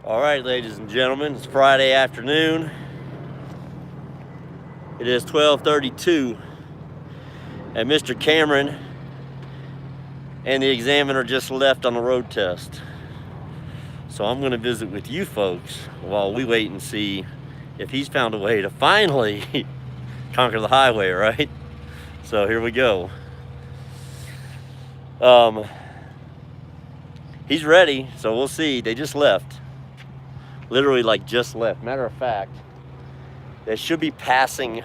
All right, ladies and gentlemen, it's Friday afternoon. It is 12:32, and Mr. Cameron and the examiner just left on the road test. So I'm going to visit with you folks while we wait and see if he's found a way to finally conquer the highway, right? So here we go. He's ready, so we'll see. They just left. Literally, like, just left. Matter of fact, they should be passing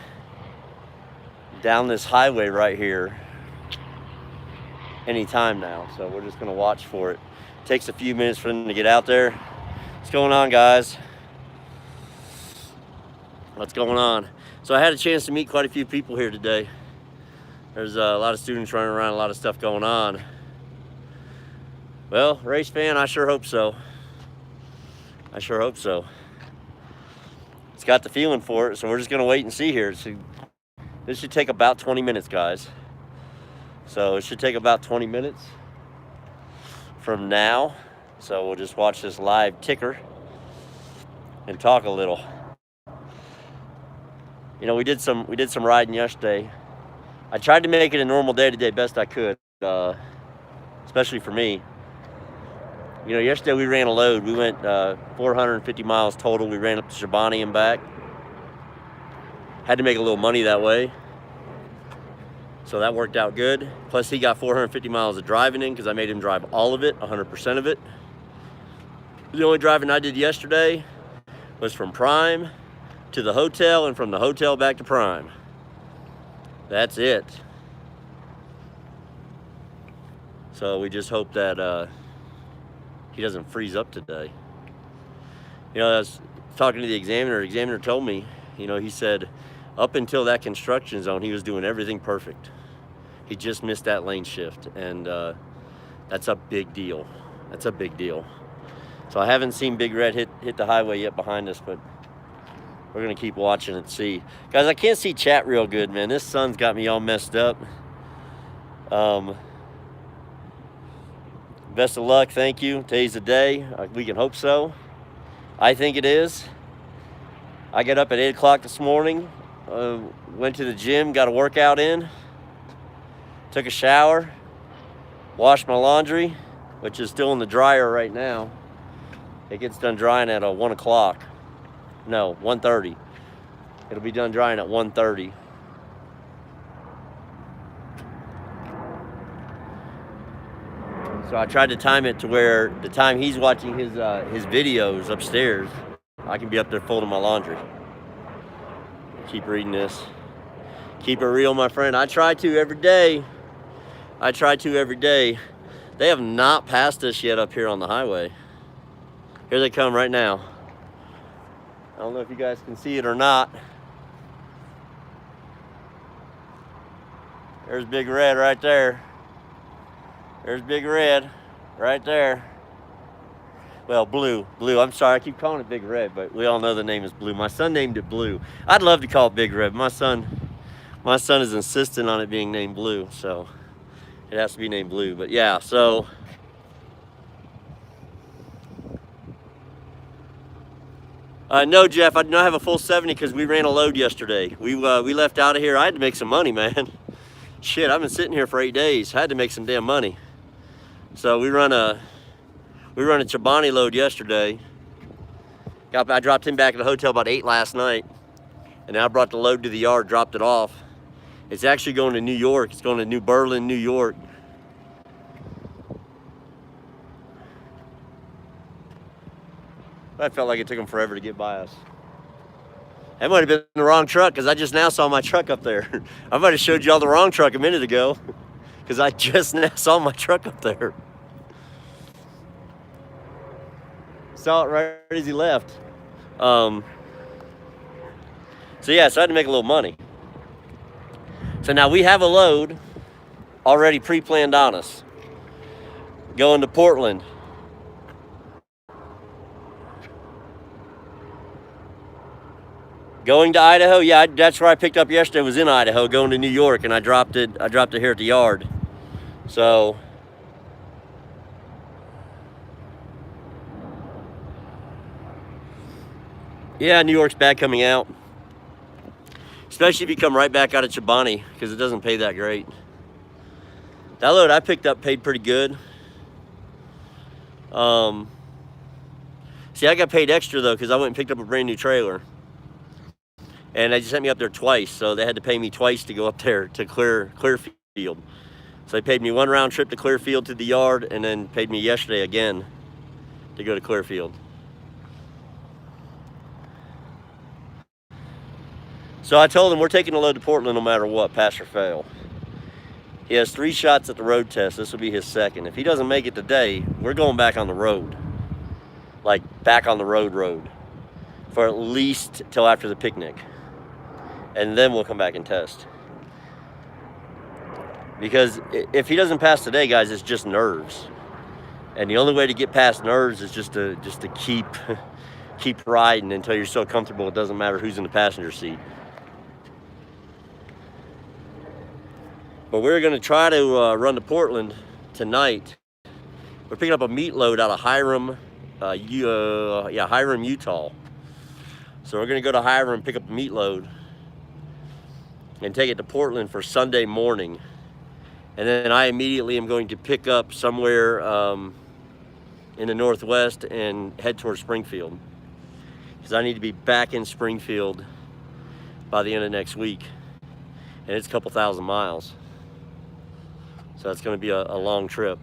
down this highway right here anytime now. So we're just gonna watch for it. Takes a few minutes for them to get out there. What's going on, guys? What's going on? So I had a chance to meet quite a few people here today. There's a lot of students running around, a lot of stuff going on. Well, race fan, I sure hope so. I sure hope so. It's got the feeling for it, so we're just gonna wait and see here. So this should take about 20 minutes, guys. So it should take about 20 minutes from now. So we'll just watch this live ticker and talk a little. You know, we did some riding yesterday. I tried to make it a normal day today best I could, especially for me. You know, yesterday we ran a load. We went 450 miles total. We ran up to Chobani and back. Had to make a little money that way. So that worked out good. Plus he got 450 miles of driving in because I made him drive all of it, 100% of it. The only driving I did yesterday was from Prime to the hotel and from the hotel back to Prime. That's it. So we just hope that he doesn't freeze up today. You know, I was talking to the examiner. The examiner told me, you know, he said up until that construction zone, he was doing everything perfect. He just missed that lane shift, and that's a big deal. That's a big deal. So I haven't seen Big Red hit the highway yet behind us, but we're gonna keep watching and see. Guys, I can't see chat real good, man. This sun's got me all messed up. Best of luck, thank you. Today's the day. We can hope so. I think it is. I got up at 8 o'clock this morning, went to the gym, got a workout in, took a shower, washed my laundry, which is still in the dryer right now. It gets done drying at 1 o'clock. No, 1:30. It'll be done drying at 1:30. So I tried to time it to where the time he's watching his videos upstairs, I can be up there folding my laundry. Keep reading this. Keep it real, my friend. I try to every day. I try to every day. They have not passed us yet up here on the highway. Here they come right now. I don't know if you guys can see it or not. There's Big Red right there. There's Big Red right there. Well, Blue. I'm sorry, I keep calling it Big Red, but we all know the name is Blue. My son named it Blue. I'd love to call it Big Red. My son is insistent on it being named Blue, so it has to be named Blue. But yeah, so no, Jeff, I do not have a full 70 because we ran a load yesterday. We left out of here. I had to make some money, man. Shit, I've been sitting here for 8 days. I had to make some damn money. So we run a Chobani load yesterday. I dropped him back at the hotel about 8 last night, and now I brought the load to the yard, dropped it off. It's actually going to New York. It's going to New Berlin, New York. I felt like it took them forever to get by us. That might have been the wrong truck because I just now saw my truck up there. I might have showed y'all the wrong truck a minute ago because I just now saw my truck up there. Saw it right as he left. So yeah, so I had to make a little money. So now we have a load already pre-planned on us. Going to Portland. Going to Idaho, yeah, that's where I picked up yesterday, was in Idaho, going to New York, and I dropped it here at the yard. So, Yeah, New York's bad coming out. Especially if you come right back out of Chobani, because it doesn't pay that great. That load I picked up paid pretty good. See, I got paid extra though, because I went and picked up a brand new trailer. And they just sent me up there twice, so they had to pay me twice to go up there to Clearfield. So they paid me one round trip to Clearfield to the yard, and then paid me yesterday again to go to Clearfield. So I told him we're taking the load to Portland no matter what, pass or fail. He has 3 shots at the road test. This will be his second. If he doesn't make it today, we're going back on the road. Like back on the road for at least till after the picnic. And then we'll come back and test. Because if he doesn't pass today, guys, it's just nerves. And the only way to get past nerves is just to keep riding until you're so comfortable it doesn't matter who's in the passenger seat. But we're going to try to run to Portland tonight. We're picking up a meat load out of Hiram, Hiram, Utah. So we're going to go to Hiram, pick up a meat load, and take it to Portland for Sunday morning. And then I immediately am going to pick up somewhere in the Northwest and head towards Springfield. Because I need to be back in Springfield by the end of next week. And it's a couple thousand miles. So it's going to be a long trip.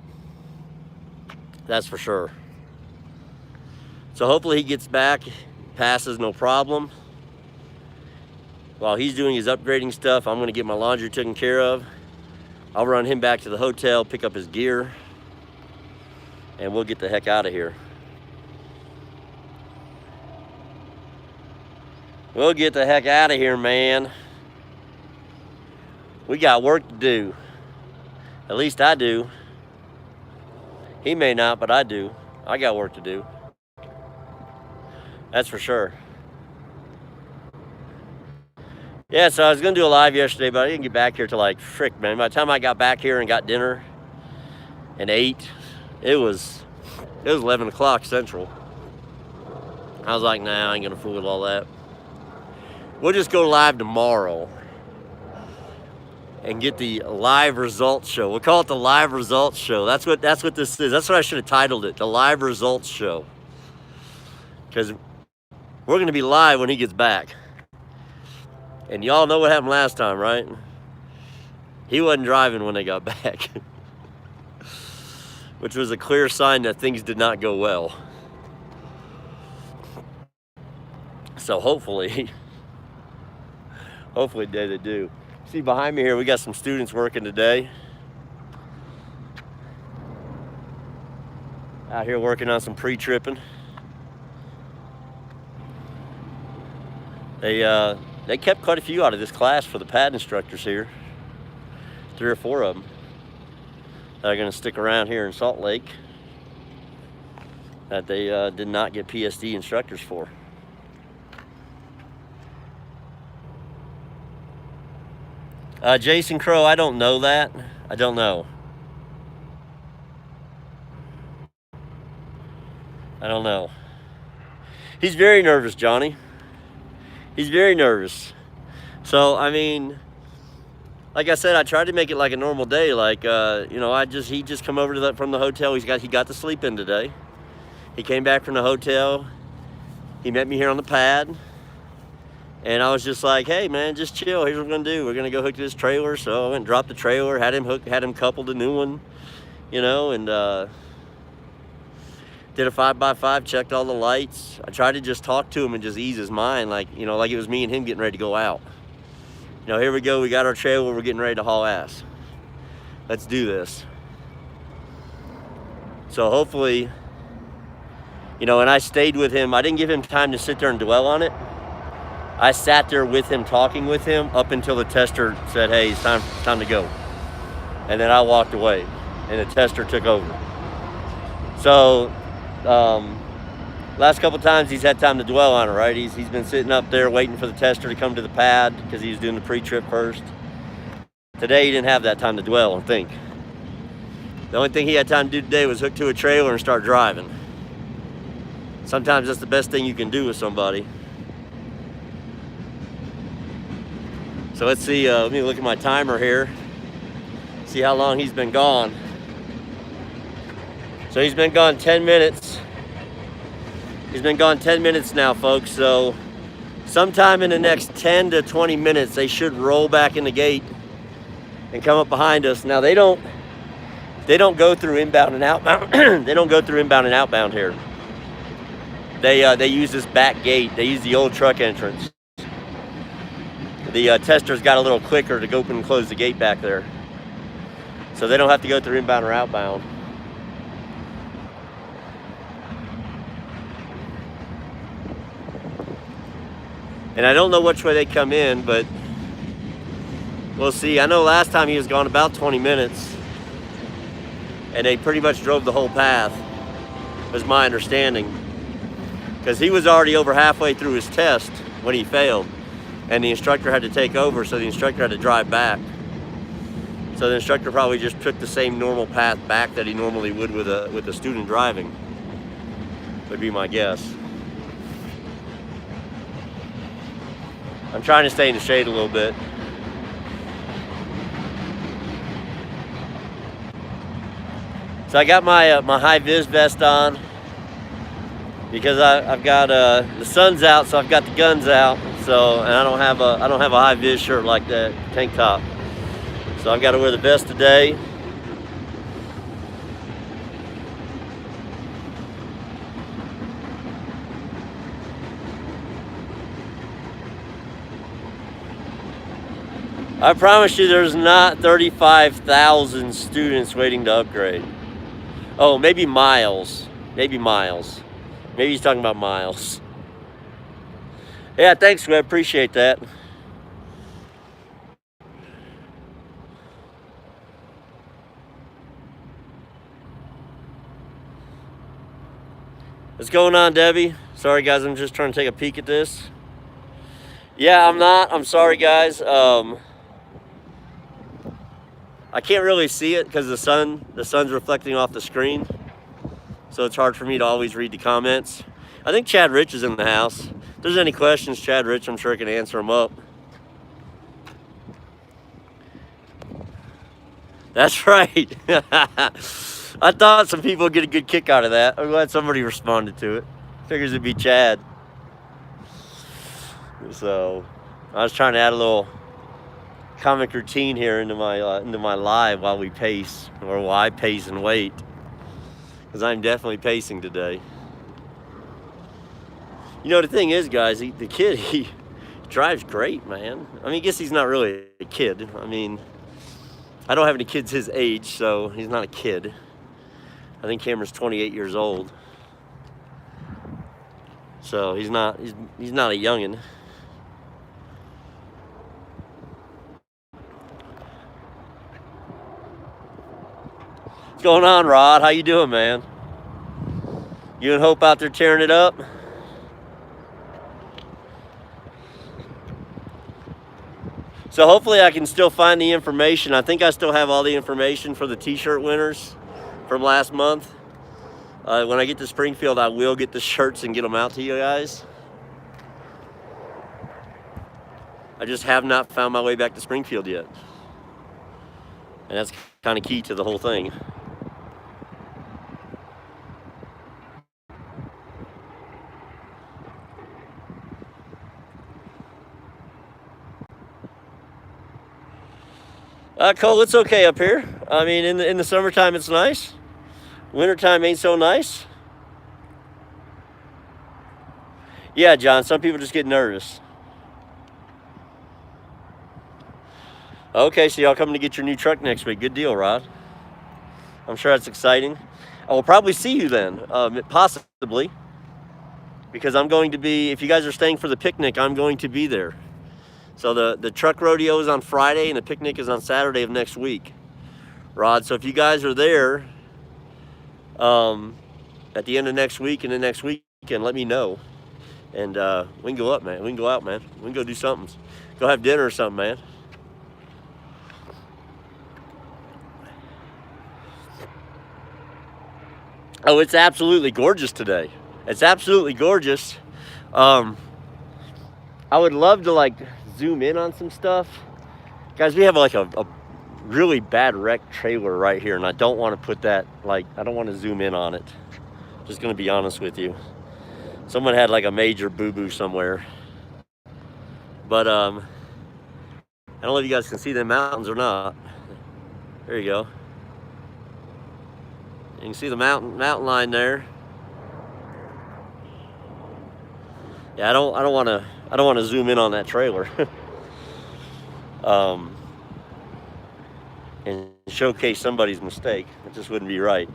That's for sure. So hopefully he gets back, passes no problem. While he's doing his upgrading stuff, I'm going to get my laundry taken care of. I'll run him back to the hotel, pick up his gear, and we'll get the heck out of here. We'll get the heck out of here, man. We got work to do. At least I do. He may not, but I do. I got work to do. That's for sure. Yeah, so I was going to do a live yesterday, but I didn't get back here till like, frick, man. By the time I got back here and got dinner and ate, it was 11 o'clock Central. I was like, nah, I ain't going to fool with all that. We'll just go live tomorrow and get the live results show. We'll call it the live results show. That's what this is. That's what I should have titled it, the live results show. Because we're going to be live when he gets back. And y'all know what happened last time, right? He wasn't driving when they got back. Which was a clear sign that things did not go well. So hopefully they do. See behind me here, we got some students working today. Out here working on some pre-tripping. They kept quite a few out of this class for the pad instructors here. 3 or 4 of them that are going to stick around here in Salt Lake that they did not get PSD instructors for. Jason Crow, I don't know that. I don't know. I don't know. He's very nervous, Johnny. He's very nervous. So, I mean, like I said, I tried to make it like a normal day. Like, you know, he just come over to from the hotel. He got to sleep in today. He came back from the hotel. He met me here on the pad. And I was just like, hey, man, just chill. Here's what we're going to do. We're going to go hook to this trailer. So I went and dropped the trailer, had him coupled a new one, you know, and did a 5x5, checked all the lights. I tried to just talk to him and just ease his mind, like, you know, like it was me and him getting ready to go out. You know, here we go. We got our trailer. We're getting ready to haul ass. Let's do this. So hopefully, you know, and I stayed with him. I didn't give him time to sit there and dwell on it. I sat there with him, talking with him, up until the tester said, hey, it's time to go. And then I walked away, and the tester took over. So, last couple times he's had time to dwell on it, right? He's been sitting up there waiting for the tester to come to the pad because he was doing the pre-trip first. Today he didn't have that time to dwell and think. The only thing he had time to do today was hook to a trailer and start driving. Sometimes that's the best thing you can do with somebody. So let's see, let me look at my timer here, see how long he's been gone. So he's been gone 10 minutes. He's been gone 10 minutes now, folks. So sometime in the next 10 to 20 minutes, they should roll back in the gate and come up behind us. Now they don't go through inbound and outbound. They don't go through inbound and outbound here. They use this back gate. They use the old truck entrance. The tester's got a little clicker to open and close the gate back there. So they don't have to go through inbound or outbound. And I don't know which way they come in, but we'll see. I know last time he was gone about 20 minutes, and they pretty much drove the whole path, was my understanding. Because he was already over halfway through his test when he failed, and the instructor had to take over, so the instructor had to drive back. So the instructor probably just took the same normal path back that he normally would with a student driving, would be my guess. I'm trying to stay in the shade a little bit. So I got my my high vis vest on because I've got the sun's out, so I've got the guns out. So and I don't have a high vis shirt like that, tank top. So I've got to wear the vest today. I promise you there's not 35,000 students waiting to upgrade. Oh, maybe miles. Maybe miles. Maybe he's talking about miles. Yeah, thanks, Webb. Appreciate that. What's going on, Debbie? Sorry, guys. I'm just trying to take a peek at this. Yeah, I'm not. I'm sorry, guys. I can't really see it because the sun's reflecting off the screen, so it's hard for me to always read the comments. I think Chad Rich is in the house. If there's any questions, Chad Rich, I'm sure I can answer them up. That's right. I thought some people would get a good kick out of that. I'm glad somebody responded to it. Figures it'd be Chad. So I was trying to add a little comic routine here into my live while we pace, or while I pace and wait, because I'm definitely pacing today. You know, the thing is, guys, the kid, he drives great, man. I mean, I guess he's not really a kid. I mean, I don't have any kids his age, so he's not a kid. I think Cameron's 28 years old, so he's not a youngin'. What's going on, Rod? How you doing, man? You and Hope out there tearing it up? So hopefully I can still find the information. I think I still have all the information for the t-shirt winners from last month. When I get to Springfield, I will get the shirts and get them out to you guys. I just have not found my way back to Springfield yet. And that's kind of key to the whole thing. Cole, it's okay up here. I mean, in the summertime, it's nice. Wintertime ain't so nice. Yeah, John, some people just get nervous. Okay, so y'all coming to get your new truck next week. Good deal, Rod. I'm sure that's exciting. I will probably see you then, possibly. Because I'm going to be, if you guys are staying for the picnic, I'm going to be there. So the truck rodeo is on Friday and the picnic is on Saturday of next week, Rod. So if you guys are there at the end of next week and the next weekend, let me know. And we can go up, man. We can go out, man. We can go do something. Go have dinner or something, man. Oh, it's absolutely gorgeous today. It's absolutely gorgeous. I would love to like zoom in on some stuff, Guys, we have like a really bad wreck trailer right here, and I don't want to put that, like, I don't want to zoom in on it. Just gonna be honest with you. Someone had like a major boo-boo somewhere. But I don't know if you guys can see the mountains or not. There you go. You can see the mountain line there. Yeah, I don't want to zoom in on that trailer. And showcase somebody's mistake. It just wouldn't be right.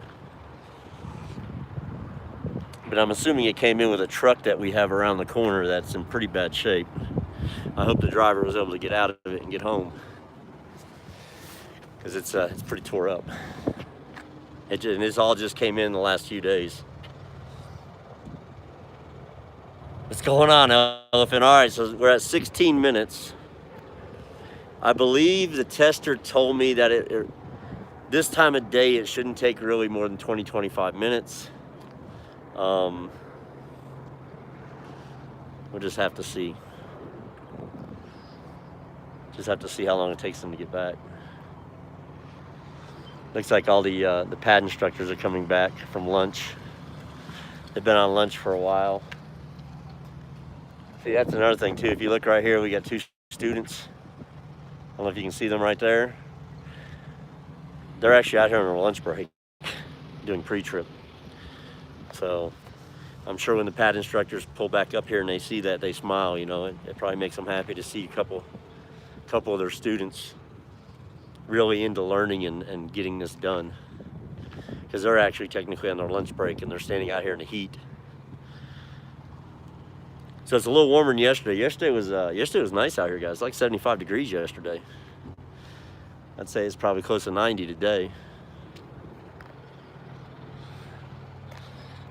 But I'm assuming it came in with a truck that we have around the corner that's in pretty bad shape. I hope the driver was able to get out of it and get home, because it's pretty tore up. And this all just came in the last few days. What's going on, Elephant? All right, so we're at 16 minutes. I believe the tester told me that this time of day it shouldn't take really more than 20-25 minutes. We'll just have to see. Just have to see how long it takes them to get back. Looks like all the pad instructors are coming back from lunch. They've been on lunch for a while. See, that's another thing too. If you look right here, we got 2 students. I don't know if you can see them right there. They're actually out here on their lunch break, doing pre-trip. So I'm sure when the pad instructors pull back up here and they see that, they smile. You know, it probably makes them happy to see a couple of their students really into learning and getting this done, because they're actually technically on their lunch break and they're standing out here in the heat. So it's a little warmer than yesterday. Yesterday was nice out here, guys. Like 75 degrees yesterday. I'd say it's probably close to 90 today.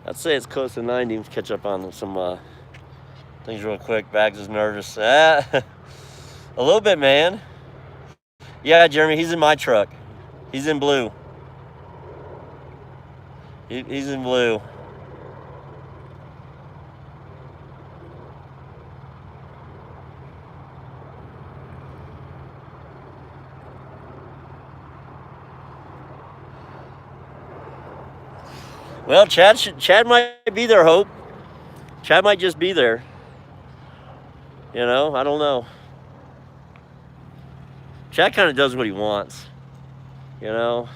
I'd say it's close to 90. Let's catch up on some things real quick. Bags is nervous. A little bit, man. Yeah, Jeremy, he's in my truck. He's in blue. He's in blue. Well, Chad might be there, Hope. Chad might just be there. You know, I don't know. Chad kind of does what he wants, you know.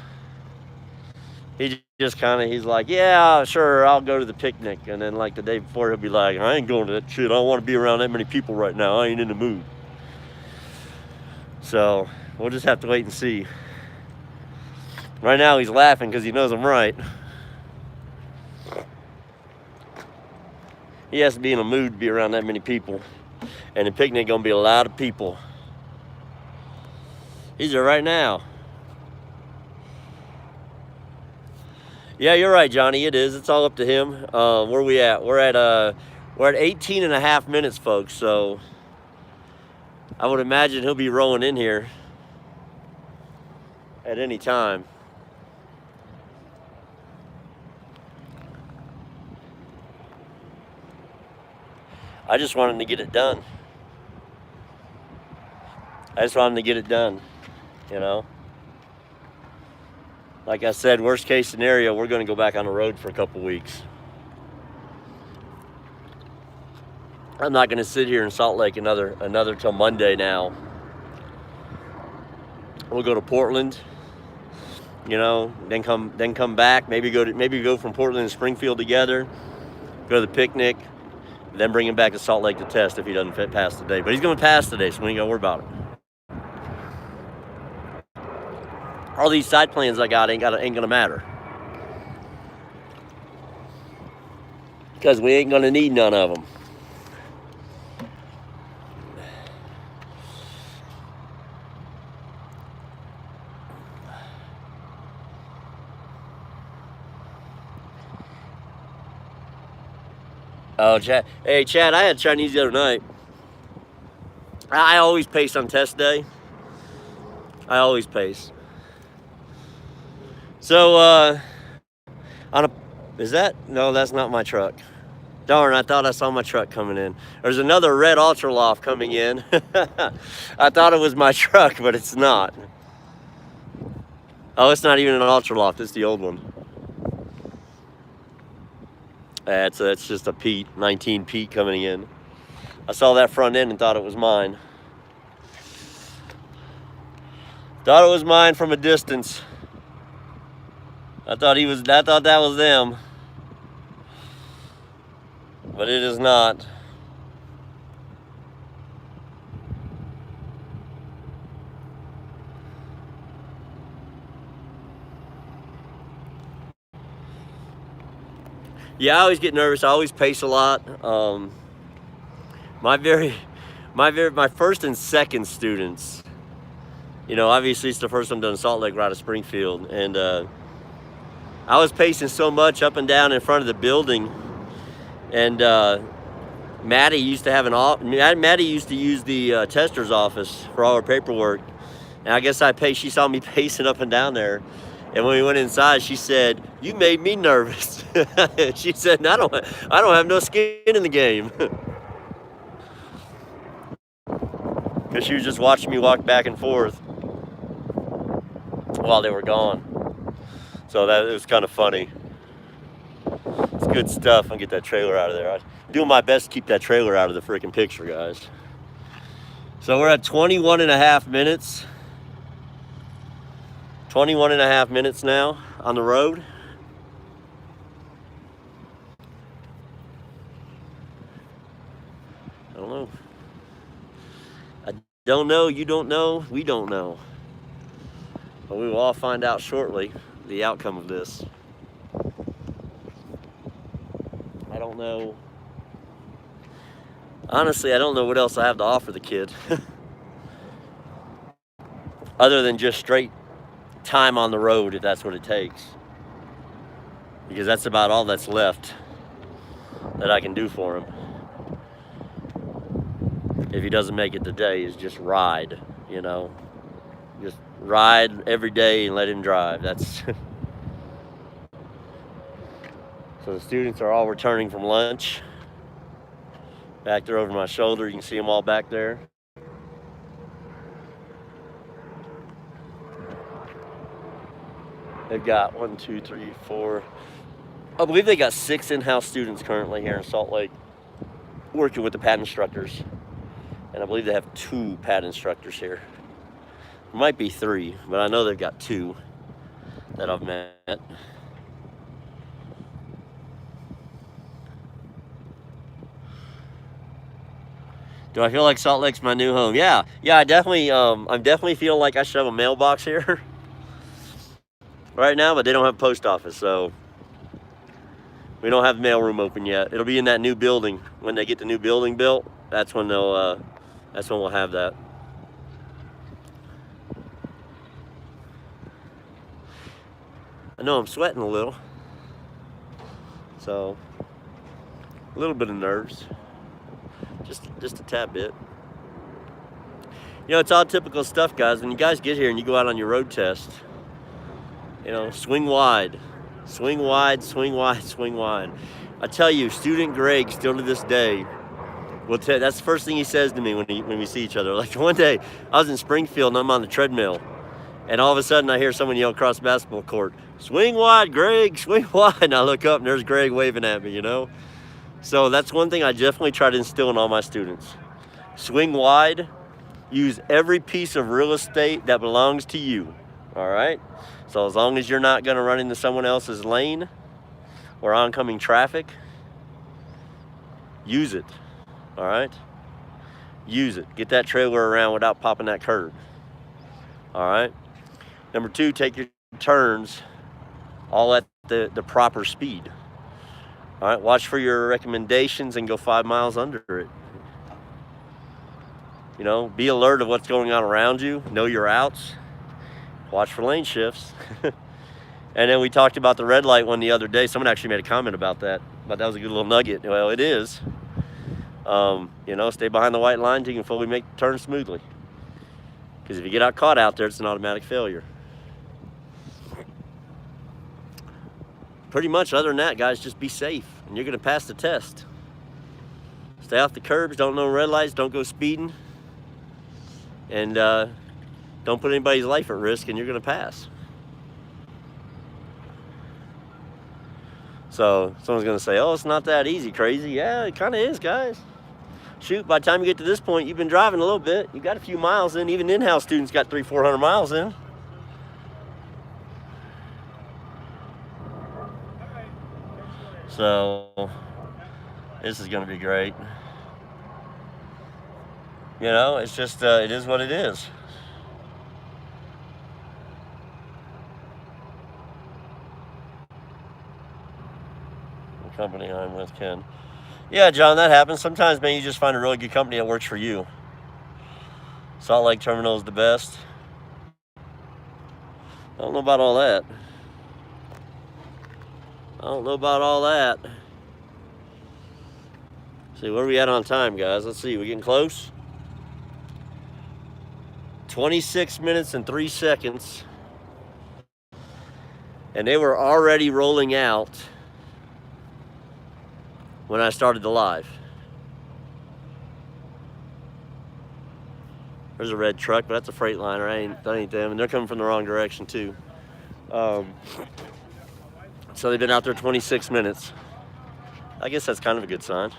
He just kind of, he's like, yeah, sure, I'll go to the picnic. And then like the day before, he'll be like, I ain't going to that shit. I don't want to be around that many people right now. I ain't in the mood. So we'll just have to wait and see. Right now he's laughing because he knows I'm right. He has to be in a mood to be around that many people. And the picnic gonna be a lot of people. He's there right now. Yeah, you're right, Johnny. It is. It's all up to him. Where we at? We're at 18 and a half minutes, folks. So I would imagine he'll be rolling in here at any time. I just wanted to get it done. You know, like I said, worst case scenario, we're going to go back on the road for a couple weeks. I'm not going to sit here in Salt Lake another till Monday now. We'll go to Portland, you know, then come back. Maybe go from Portland to Springfield together. Go to the picnic, then bring him back to Salt Lake to test if he doesn't pass today. But he's going to pass today, so we ain't got to worry about it. All these side plans I got ain't gonna matter, because we ain't gonna need none of them. Oh, Chad. Hey, Chad, I had Chinese the other night. I always pace on test day. I always pace. So, is that? No, that's not my truck. Darn, I thought I saw my truck coming in. There's another red Ultraloft coming in. I thought it was my truck, but it's not. Oh, it's not even an Ultraloft, it's the old one. It's just a Pete, 19 Pete coming in. I saw that front end and thought it was mine. Thought it was mine from a distance. I thought that was them. But it is not. Yeah, I always get nervous. I always pace a lot. My first and second students, you know, obviously it's the first time done Salt Lake right out of Springfield, and I was pacing so much up and down in front of the building, and Maddie used to use the tester's office for all her paperwork, and I guess she saw me pacing up and down there. And when we went inside, she said, "You made me nervous." She said, I don't have no skin in the game." Because she was just watching me walk back and forth while they were gone. So it was kind of funny. It's good stuff. I'll get that trailer out of there. I'm doing my best to keep that trailer out of the freaking picture, guys. So we're at 21 and a half minutes. 21 and a half minutes now on the road. I don't know. I don't know, you don't know, we don't know. But we will all find out shortly the outcome of this. I don't know. Honestly, I don't know what else I have to offer the kid. Other than just straight time on the road, if that's what it takes, because that's about all that's left that I can do for him. If he doesn't make it today, is just ride, you know, just ride every day and let him drive. That's So the students are all returning from lunch. Back there over my shoulder, you can see them all back there. They've got 1, 2, 3, 4. I believe they got 6 in-house students currently here in Salt Lake working with the PAT instructors. And I believe they have 2 PAT instructors here. There might be 3, but I know they've got 2 that I've met. Do I feel like Salt Lake's my new home? Yeah, I'm definitely feeling like I should have a mailbox here right now, but they don't have a post office, so we don't have the mailroom open yet. It'll be in that new building. When they get the new building built, that's when we'll have that. I know I'm sweating a little, so a little bit of nerves, just a tad bit. You know, it's all typical stuff, guys. When you guys get here and you go out on your road test, you know, swing wide, swing wide, swing wide, swing wide. I tell you, student Greg, still to this day, that's the first thing he says to me when we see each other. Like one day, I was in Springfield and I'm on the treadmill, and all of a sudden I hear someone yell across the basketball court, "Swing wide, Greg, swing wide." And I look up and there's Greg waving at me, you know? So that's one thing I definitely try to instill in all my students. Swing wide, use every piece of real estate that belongs to you, all right? So as long as you're not gonna run into someone else's lane or oncoming traffic, use it, all right? Use it. Get that trailer around without popping that curb, all right? Number 2, take your turns all at the proper speed. All right, watch for your recommendations and go 5 miles under it. You know, be alert of what's going on around you. Know your outs. Watch for lane shifts. And then we talked about the red light one the other day. Someone actually made a comment about that, but that was a good little nugget. Well, it is. You know, stay behind the white line until you can fully make the turn smoothly. Because if you get caught out there, it's an automatic failure. Pretty much, other than that, guys, just be safe, and you're going to pass the test. Stay off the curbs, don't know red lights, don't go speeding, and don't put anybody's life at risk, and you're going to pass. So someone's going to say, oh, it's not that easy, crazy. Yeah, it kind of is, guys. Shoot, by the time you get to this point, you've been driving a little bit. You got a few miles in. Even in-house students got 300-400 miles in. So this is going to be great. You know, it's just, it is what it is. The company I'm with, Ken. Yeah, John, that happens. Sometimes, man, you just find a really good company that works for you. Salt Lake Terminal is the best. I don't know about all that. I don't know about all that. See, where are we at on time, guys? Let's see. We getting close? 26 minutes and 3 seconds. And they were already rolling out when I started the live. There's a red truck, but that's a Freightliner. That ain't them, and they're coming from the wrong direction too. So they've been out there 26 minutes. I guess that's kind of a good sign.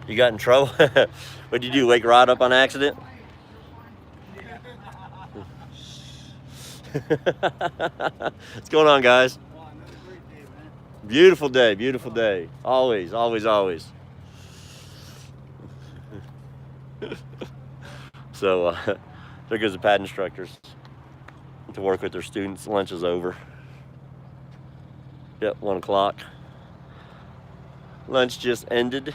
You got in trouble? What'd you do, wake Rod up on accident? What's going on, guys? Beautiful day, beautiful day. Always, always, always. So there goes the pad instructors to work with their students. Lunch is over. Yep, 1 o'clock. Lunch just ended.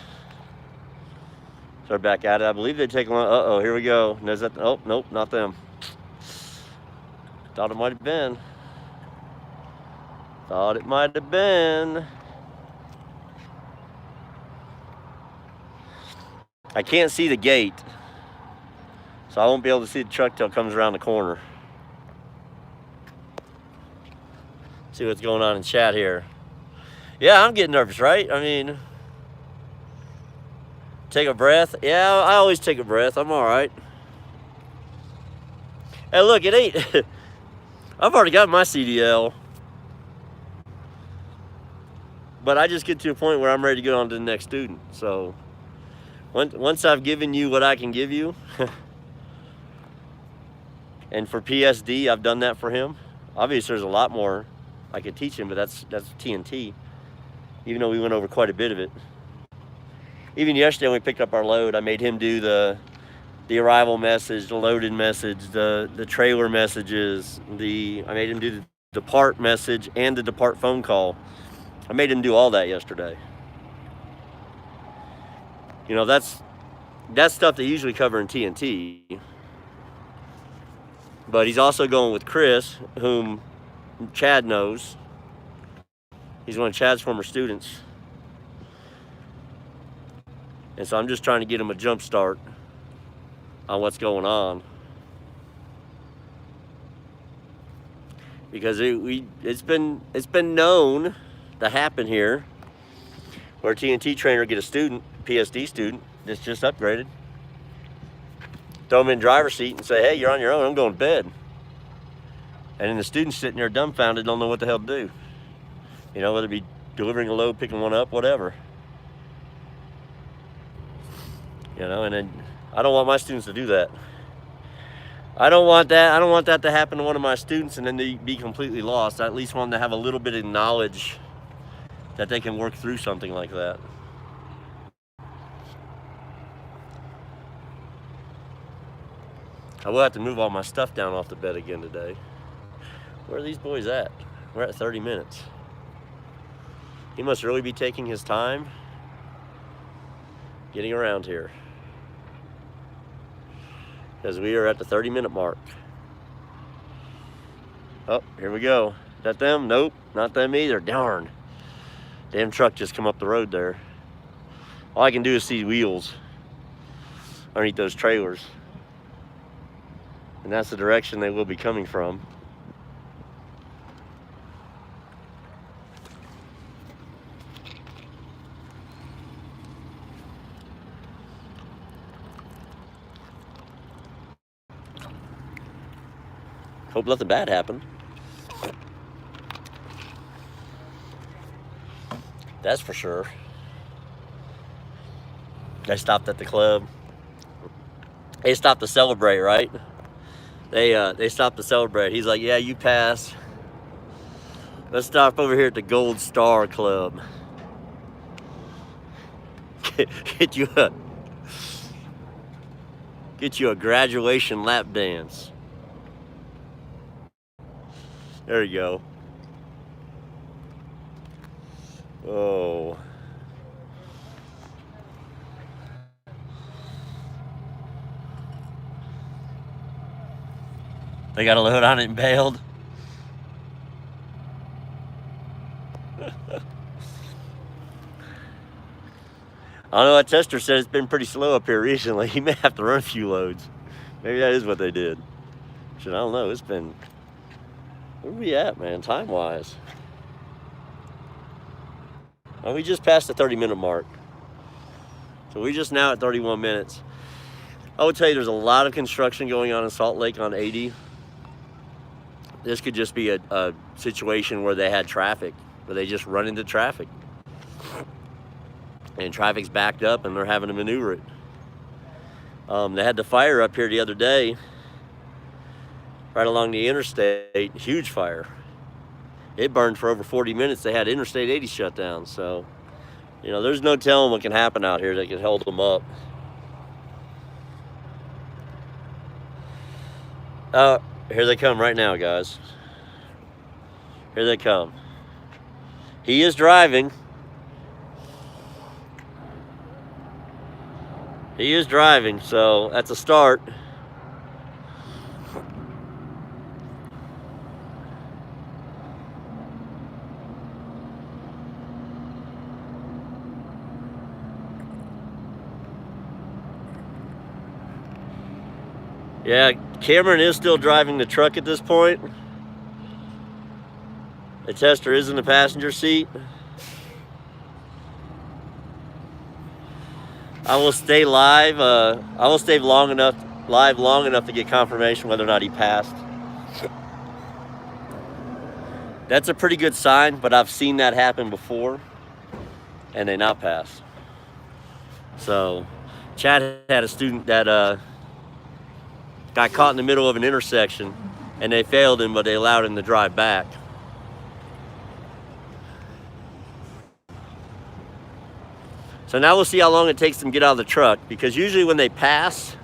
So they're back at it. I believe they take lunch. Uh-oh, here we go. Oh, nope, not them. Thought it might have been. Thought it might have been. I can't see the gate, so I won't be able to see the truck till it comes around the corner. See what's going on in chat here. Yeah, I'm getting nervous, right? I mean, take a breath. Yeah, I always take a breath. I'm all right. Hey, look, it ain't. I've already got my CDL. But I just get to a point where I'm ready to go on to the next student. So once I've given you what I can give you, and for PSD, I've done that for him. Obviously, there's a lot more I could teach him, but that's TNT. Even though we went over quite a bit of it. Even yesterday when we picked up our load, I made him do the arrival message, the loaded message, the trailer messages, I made him do the depart message and the depart phone call. I made him do all that yesterday. You know, that's stuff they usually cover in TNT. But he's also going with Chris, whom Chad knows. He's one of Chad's former students. And so I'm just trying to get him a jump start on what's going on. Because it's been known to happen here where a TNT trainer get a student, PSD student, that's just upgraded, throw him in driver's seat and say, hey, you're on your own, I'm going to bed. And then the student's sitting there dumbfounded, don't know what the hell to do. You know, whether it be delivering a load, picking one up, whatever. You know, and then I don't want my students to do that. I don't want that. I don't want that to happen to one of my students and then they be completely lost. I at least want them to have a little bit of knowledge that they can work through something like that. I will have to move all my stuff down off the bed again today. Where are these boys at? We're at 30 minutes. He must really be taking his time getting around here. Because we are at the 30-minute mark. Oh, here we go. Is that them? Nope, not them either. Darn. Damn truck just come up the road there. All I can do is see wheels underneath those trailers. And that's the direction they will be coming from. Hope nothing bad happened. That's for sure. They stopped at the club. They stopped to celebrate, right? They stopped to celebrate. He's like, yeah, you passed. Let's stop over here at the Gold Star Club. Get you a graduation lap dance. There you go. Oh. They got a load on it and bailed. I don't know, that tester said it's been pretty slow up here recently. He may have to run a few loads. Maybe that is what they did. Shit, I don't know. It's been... Where are we at, man, time-wise? Oh, we just passed the 30-minute mark. So we just now at 31 minutes. I would tell you there's a lot of construction going on in Salt Lake on 80. This could just be a situation where they had traffic, where they just run into traffic. And traffic's backed up and they're having to maneuver it. They had the fire up here the other day, right along the interstate, huge fire. It burned for over 40 minutes. They had Interstate 80 shut down. So, you know, there's no telling what can happen out here that can hold them up. Here they come right now, guys. Here they come. He is driving. He is driving, so that's a start. Yeah, Cameron is still driving the truck at this point. The tester is in the passenger seat. I will stay live. I will stay live long enough to get confirmation whether or not he passed. That's a pretty good sign, but I've seen that happen before, and they not pass. So, Chad had a student that got caught in the middle of an intersection, and they failed him, but they allowed him to drive back. So now we'll see how long it takes them to get out of the truck, because usually when they pass,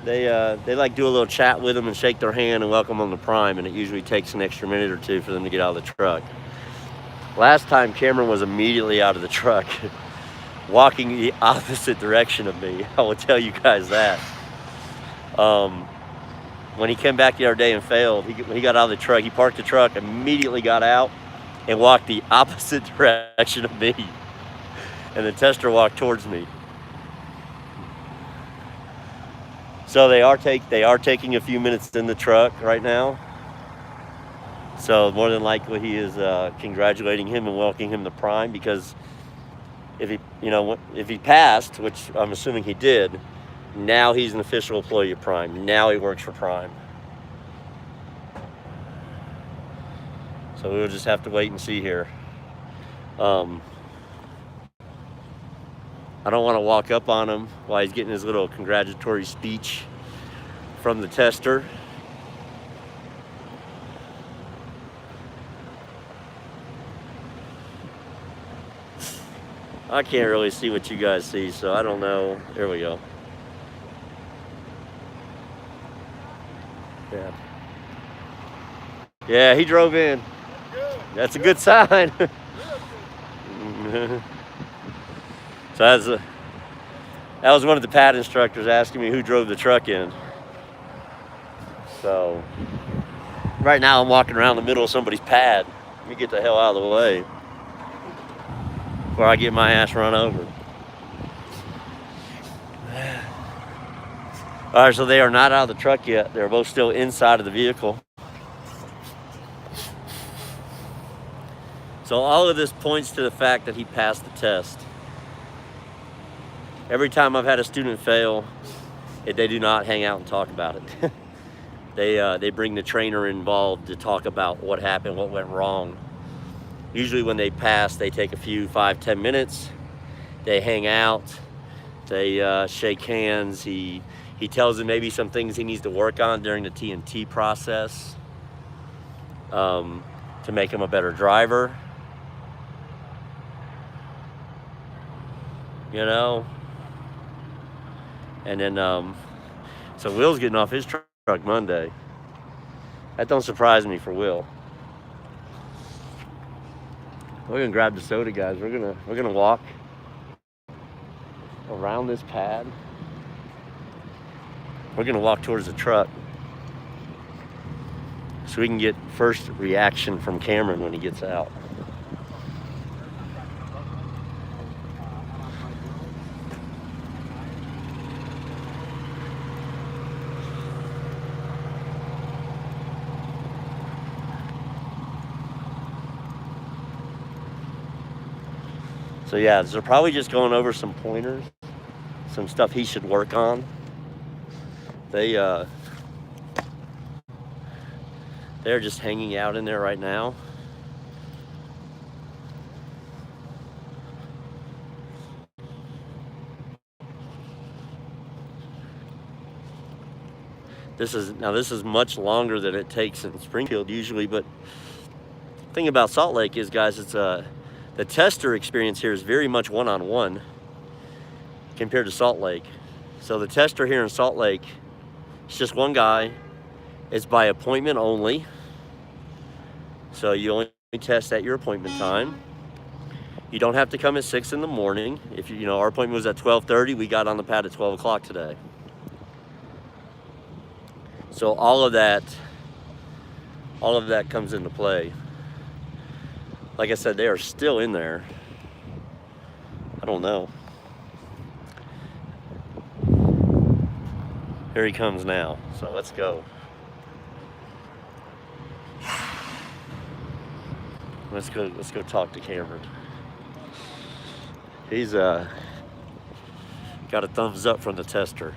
they like do a little chat with them and shake their hand and welcome them to Prime, and it usually takes an extra minute or two for them to get out of the truck. Last time, Cameron was immediately out of the truck, walking the opposite direction of me. I will tell you guys that. When he came back the other day and failed, when he got out of the truck, he parked the truck, immediately got out, and walked the opposite direction of me. And the tester walked towards me. So they are taking a few minutes in the truck right now. So more than likely he is congratulating him and welcoming him to Prime, because if he passed, which I'm assuming he did, now he's an official employee of Prime. Now he works for Prime. So we'll just have to wait and see here. I don't want to walk up on him while he's getting his little congratulatory speech from the tester. I can't really see what you guys see, so I don't know. There we go. Yeah. Yeah, he drove in. That's a good sign. So that was one of the pad instructors asking me who drove the truck in. So right now I'm walking around the middle of somebody's pad. Let me get the hell out of the way before I get my ass run over. All right, so they are not out of the truck yet. They're both still inside of the vehicle. So all of this points to the fact that he passed the test. Every time I've had a student fail, they do not hang out and talk about it. they bring the trainer involved to talk about what happened, what went wrong. Usually when they pass, they take a few 5-10 minutes. They hang out. They shake hands. He tells him maybe some things he needs to work on during the T&T process to make him a better driver. You know? And then, so Will's getting off his truck Monday. That don't surprise me for Will. We're gonna grab the soda, guys. We're gonna walk around this pad. We're gonna walk towards the truck so we can get first reaction from Cameron when he gets out. So yeah, they're probably just going over some pointers, some stuff he should work on. They're just hanging out in there right now. This is much longer than it takes in Springfield usually, but the thing about Salt Lake is, guys, it's the tester experience here is very much one-on-one compared to Salt Lake. So the tester here in Salt Lake, it's just one guy. It's by appointment only. So you only test at your appointment time. You don't have to come at 6 in the morning. If you know, our appointment was at 12:30, we got on the pad at 12 o'clock today. So all of that comes into play. Like I said, they are still in there. I don't know. Here he comes now. So let's go. Let's go talk to Cameron. He's got a thumbs up from the tester.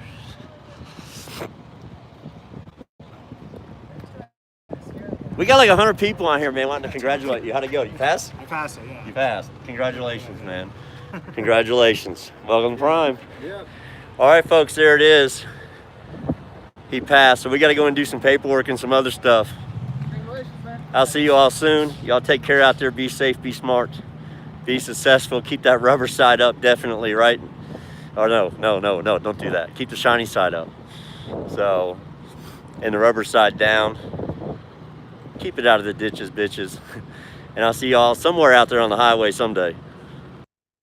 We got like 100 people on here, man, wanting to congratulate you. How'd it go? You passed? I passed it, yeah. You passed. Congratulations, man. Congratulations. Welcome to Prime. Yep. All right, folks, there it is. He passed, so we got to go and do some paperwork and some other stuff. Congratulations, man. I'll see you all soon. Y'all take care out there. Be safe, be smart, be successful. Keep that rubber side up, definitely, right? Or no, don't do that. Keep the shiny side up. So, and the rubber side down. Keep it out of the ditches, bitches. And I'll see y'all somewhere out there on the highway someday.